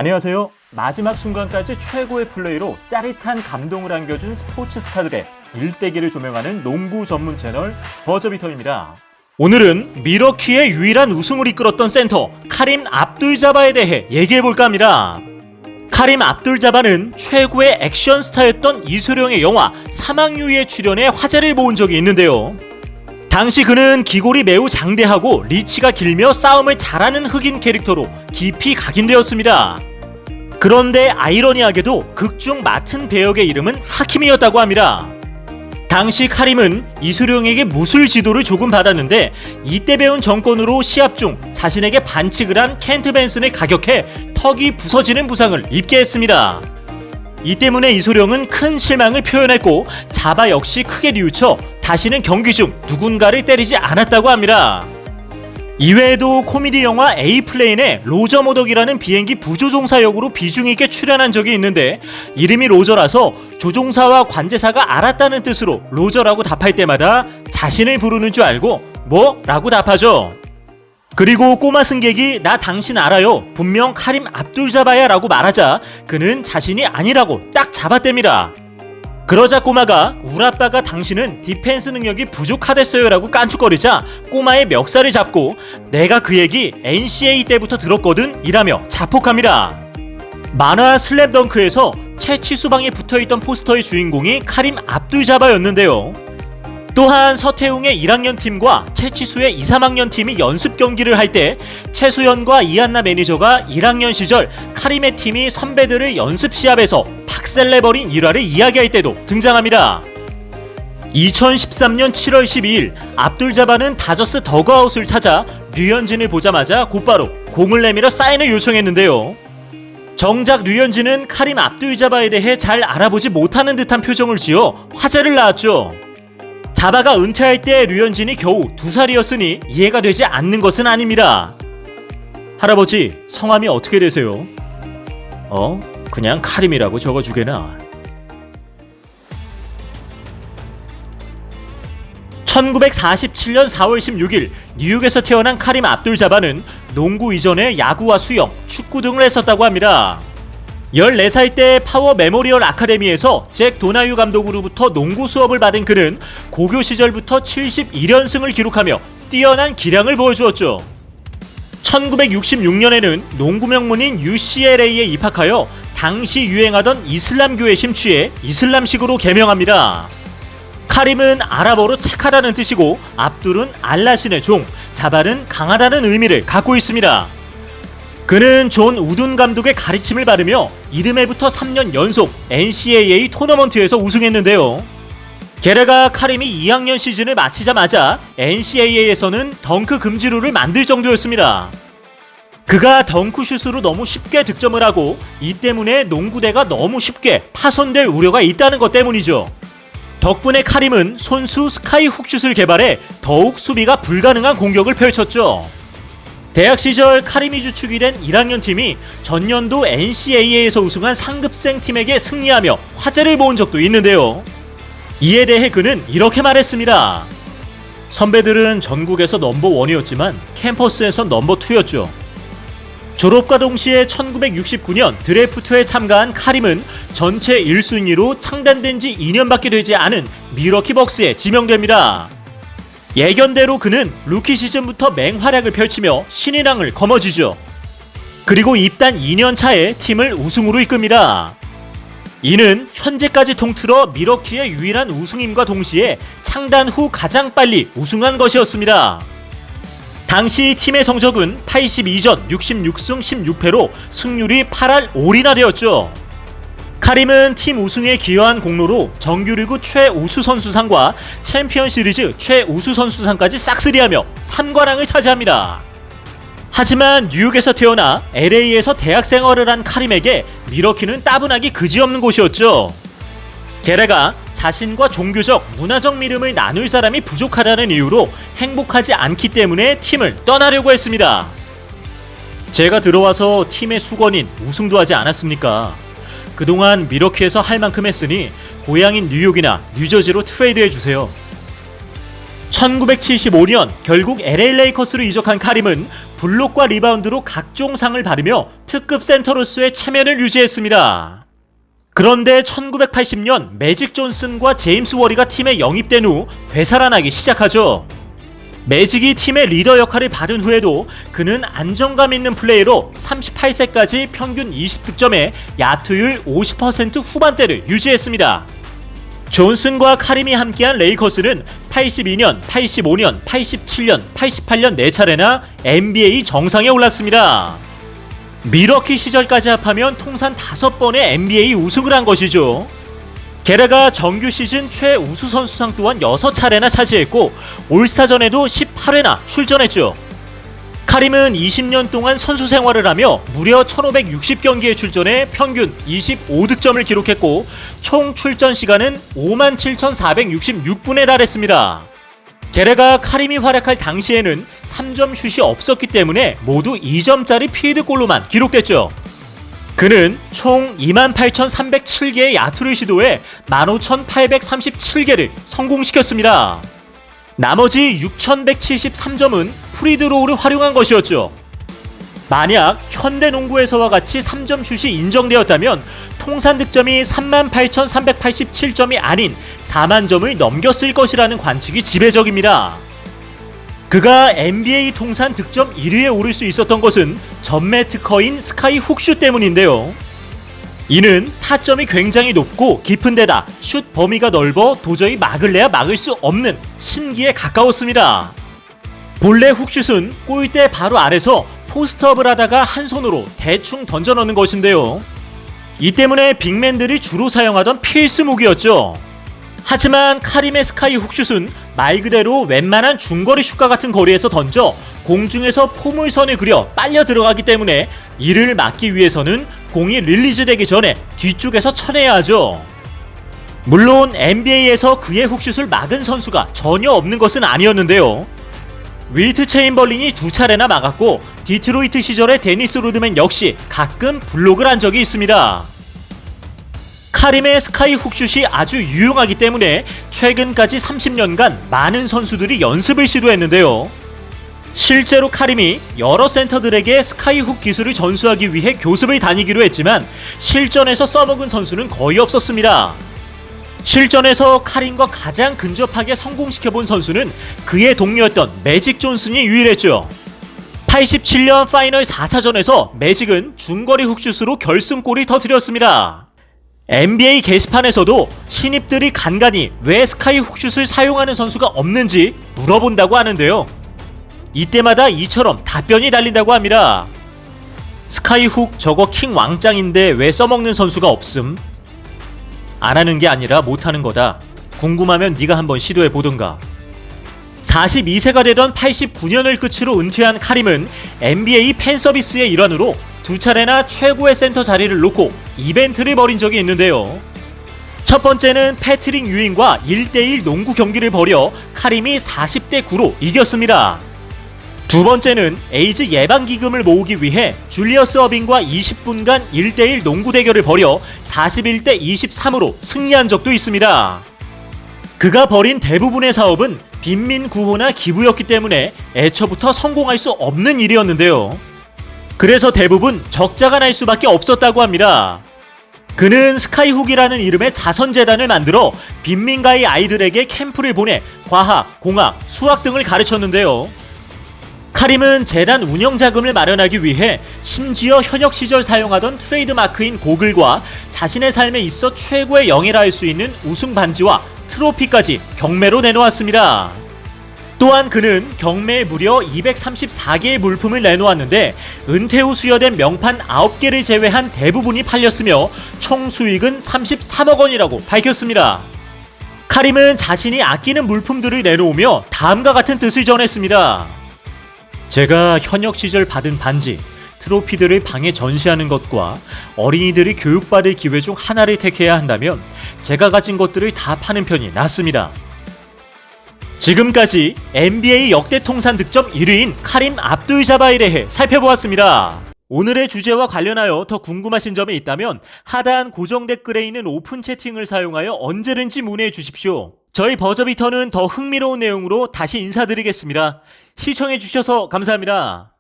안녕하세요. 마지막 순간까지 최고의 플레이로 짜릿한 감동을 안겨준 스포츠 스타들의 일대기를 조명하는 농구 전문 채널 버저비터입니다. 오늘은 미러키의 유일한 우승을 이끌었던 센터 카림 압둘자바에 대해 얘기해볼까 합니다. 카림 압둘자바는 최고의 액션 스타였던 이수령의 영화 사막유이에 출연해 화제를 모은 적이 있는데요. 당시 그는 기골이 매우 장대하고 리치가 길며 싸움을 잘하는 흑인 캐릭터로 깊이 각인되었습니다. 그런데 아이러니하게도 극중 맡은 배역의 이름은 하킴이었다고 합니다. 당시 카림은 이수령에게 무술 지도를 조금 받았는데 이때 배운 정권으로 시합 중 자신에게 반칙을 한 켄트 벤슨을 가격해 턱이 부서지는 부상을 입게 했습니다. 이 때문에 이수령은 큰 실망을 표현했고 자바 역시 크게 뉘우쳐 다시는 경기 중 누군가를 때리지 않았다고 합니다. 이외에도 코미디 영화 에이플레인에 로저 모덕이라는 비행기 부조종사 역으로 비중있게 출연한 적이 있는데 이름이 로저라서 조종사와 관제사가 알았다는 뜻으로 로저라고 답할 때마다 자신을 부르는 줄 알고 뭐? 라고 답하죠. 그리고 꼬마 승객이 나 당신 알아요. 분명 카림 압둘자바야 라고 말하자 그는 자신이 아니라고 딱 잡아댑니다. 그러자 꼬마가 우리 아빠가 당신은 디펜스 능력이 부족하댔어요 라고 깐죽거리자 꼬마의 멱살을 잡고 내가 그 얘기 NCAA 때부터 들었거든 이라며 자폭합니다. 만화 슬램덩크에서 채취수방에 붙어있던 포스터의 주인공이 카림 압둘자바였는데요. 또한 서태웅의 1학년 팀과 채치수의 2, 3학년 팀이 연습 경기를 할 때 최소연과 이한나 매니저가 1학년 시절 카림의 팀이 선배들을 연습 시합에서 박살내버린 일화를 이야기할 때도 등장합니다. 2013년 7월 12일 압둘자바는 다저스 더그아웃을 찾아 류현진을 보자마자 곧바로 공을 내밀어 사인을 요청했는데요. 정작 류현진은 카림 압둘자바에 대해 잘 알아보지 못하는 듯한 표정을 지어 화제를 낳았죠. 자바가 은퇴할 때 류현진이 겨우 2살이었으니 이해가 되지 않는 것은 아닙니다. 할아버지, 성함이 어떻게 되세요? 그냥 카림이라고 적어주게나. 1947년 4월 16일 뉴욕에서 태어난 카림 압둘자바는 농구 이전에 야구와 수영, 축구 등을 했었다고 합니다. 14살 때 파워 메모리얼 아카데미에서 잭 도나유 감독으로부터 농구 수업을 받은 그는 고교 시절부터 71연승을 기록하며 뛰어난 기량을 보여주었죠. 1966년에는 농구 명문인 UCLA에 입학하여 당시 유행하던 이슬람교에 심취해 이슬람식으로 개명합니다. 카림은 아랍어로 착하다는 뜻이고 압둘은 알라신의 종, 자발은 강하다는 의미를 갖고 있습니다. 그는 존 우둔 감독의 가르침을 받으며 이듬해부터 3년 연속 NCAA 토너먼트에서 우승했는데요. 게다가 카림이 2학년 시즌을 마치자마자 NCAA에서는 덩크 금지룰을 만들 정도였습니다. 그가 덩크슛으로 너무 쉽게 득점을 하고 이 때문에 농구대가 너무 쉽게 파손될 우려가 있다는 것 때문이죠. 덕분에 카림은 손수 스카이 훅슛을 개발해 더욱 수비가 불가능한 공격을 펼쳤죠. 대학 시절 카림이 주축이 된 1학년 팀이 전년도 NCAA에서 우승한 상급생 팀에게 승리하며 화제를 모은 적도 있는데요. 이에 대해 그는 이렇게 말했습니다. 선배들은 전국에서 넘버1이었지만 캠퍼스에선 넘버2였죠. 졸업과 동시에 1969년 드래프트에 참가한 카림은 전체 1순위로 창단된 지 2년밖에 되지 않은 미러키 벅스에 지명됩니다. 예견대로 그는 루키 시즌부터 맹활약을 펼치며 신인왕을 거머쥐죠. 그리고 입단 2년 차에 팀을 우승으로 이끕니다. 이는 현재까지 통틀어 미러키의 유일한 우승임과 동시에 창단 후 가장 빨리 우승한 것이었습니다. 당시 팀의 성적은 82전 66승 16패로 승률이 8할 5리나 되었죠. 카림은 팀 우승에 기여한 공로로 정규리그 최우수선수상과 챔피언 시리즈 최우수선수상까지 싹쓸이하며 3관왕을 차지합니다. 하지만 뉴욕에서 태어나 LA에서 대학 생활을 한 카림에게 미러키는 따분하기 그지없는 곳이었죠. 게다가 자신과 종교적, 문화적 믿음을 나눌 사람이 부족하다는 이유로 행복하지 않기 때문에 팀을 떠나려고 했습니다. 제가 들어와서 팀의 수건인 우승도 하지 않았습니까? 그동안 미러키에서 할 만큼 했으니 고향인 뉴욕이나 뉴저지로 트레이드해주세요. 1975년 결국 LA 레이커스로 이적한 카림은 블록과 리바운드로 각종 상을 받으며 특급 센터로서의 체면을 유지했습니다. 그런데 1980년 매직 존슨과 제임스 워리가 팀에 영입된 후 되살아나기 시작하죠. 매직이 팀의 리더 역할을 받은 후에도 그는 안정감 있는 플레이로 38세까지 평균 20득점에 야투율 50% 후반대를 유지했습니다. 존슨과 카림이 함께한 레이커스는 82년, 85년, 87년, 88년 4차례나 NBA 정상에 올랐습니다. 밀워키 시절까지 합하면 통산 5번의 NBA 우승을 한 것이죠. 게다가 정규 시즌 최우수 선수상 또한 6차례나 차지했고 올스타전에도 18회나 출전했죠. 카림은 20년 동안 선수 생활을 하며 무려 1560경기에 출전해 평균 25득점을 기록했고 총 출전 시간은 57,466분에 달했습니다. 게다가 카림이 활약할 당시에는 3점 슛이 없었기 때문에 모두 2점짜리 필드골로만 기록됐죠. 그는 총 28,307개의 야투를 시도해 15,837개를 성공시켰습니다. 나머지 6,173점은 프리드로우를 활용한 것이었죠. 만약 현대농구에서와 같이 3점 슛이 인정되었다면 통산 득점이 38,387점이 아닌 4만 점을 넘겼을 것이라는 관측이 지배적입니다. 그가 NBA 통산 득점 1위에 오를 수 있었던 것은 전매 특허인 스카이 훅슛 때문인데요. 이는 타점이 굉장히 높고 깊은 데다 슛 범위가 넓어 도저히 막을래야 막을 수 없는 신기에 가까웠습니다. 본래 훅슛은 골대 바로 아래서 포스트업을 하다가 한 손으로 대충 던져 넣는 것인데요. 이 때문에 빅맨들이 주로 사용하던 필수 무기였죠. 하지만 카림의 스카이 훅슛은 말 그대로 웬만한 중거리 슛과 같은 거리에서 던져 공중에서 포물선을 그려 빨려 들어가기 때문에 이를 막기 위해서는 공이 릴리즈 되기 전에 뒤쪽에서 쳐내야 하죠. 물론 NBA에서 그의 훅슛을 막은 선수가 전혀 없는 것은 아니었는데요. 윌트 체인벌린이 2차례나 막았고 디트로이트 시절의 데니스 로드맨 역시 가끔 블록을 한 적이 있습니다. 카림의 스카이 훅슛이 아주 유용하기 때문에 최근까지 30년간 많은 선수들이 연습을 시도했는데요. 실제로 카림이 여러 센터들에게 스카이 훅 기술을 전수하기 위해 교습을 다니기로 했지만 실전에서 써먹은 선수는 거의 없었습니다. 실전에서 카림과 가장 근접하게 성공시켜본 선수는 그의 동료였던 매직 존슨이 유일했죠. 87년 파이널 4차전에서 매직은 중거리 훅슛으로 결승골을 터뜨렸습니다. NBA 게시판에서도 신입들이 간간히 왜 스카이 훅슛을 사용하는 선수가 없는지 물어본다고 하는데요. 이때마다 이처럼 답변이 달린다고 합니다. 스카이 훅 저거 킹 왕짱인데 왜 써먹는 선수가 없음? 안 하는 게 아니라 못하는 거다. 궁금하면 네가 한번 시도해 보던가. 42세가 되던 89년을 끝으로 은퇴한 카림은 NBA 팬서비스의 일환으로 2차례나 최고의 센터 자리를 놓고 이벤트를 벌인 적이 있는데요. 첫 번째는 패트릭 유인과 1대1 농구 경기를 벌여 카림이 40대 9로 이겼습니다. 두 번째는 에이즈 예방기금을 모으기 위해 줄리어스 어빙과 20분간 1대1 농구 대결을 벌여 41대 23으로 승리한 적도 있습니다. 그가 벌인 대부분의 사업은 빈민 구호나 기부였기 때문에 애초부터 성공할 수 없는 일이었는데요. 그래서 대부분 적자가 날 수밖에 없었다고 합니다. 그는 스카이훅이라는 이름의 자선재단을 만들어 빈민가의 아이들에게 캠프를 보내 과학, 공학, 수학 등을 가르쳤는데요. 카림은 재단 운영 자금을 마련하기 위해 심지어 현역 시절 사용하던 트레이드 마크인 고글과 자신의 삶에 있어 최고의 영예라 할 수 있는 우승 반지와 트로피까지 경매로 내놓았습니다. 또한 그는 경매에 무려 234개의 물품을 내놓았는데 은퇴 후 수여된 명판 9개를 제외한 대부분이 팔렸으며 총 수익은 33억 원이라고 밝혔습니다. 카림은 자신이 아끼는 물품들을 내놓으며 다음과 같은 뜻을 전했습니다. 제가 현역 시절 받은 반지, 트로피들을 방에 전시하는 것과 어린이들이 교육받을 기회 중 하나를 택해야 한다면 제가 가진 것들을 다 파는 편이 낫습니다. 지금까지 NBA 역대 통산 득점 1위인 카림 압둘 자바에 대해 살펴보았습니다. 오늘의 주제와 관련하여 더 궁금하신 점이 있다면 하단 고정 댓글에 있는 오픈 채팅을 사용하여 언제든지 문의해 주십시오. 저희 버저비터는 더 흥미로운 내용으로 다시 인사드리겠습니다. 시청해주셔서 감사합니다.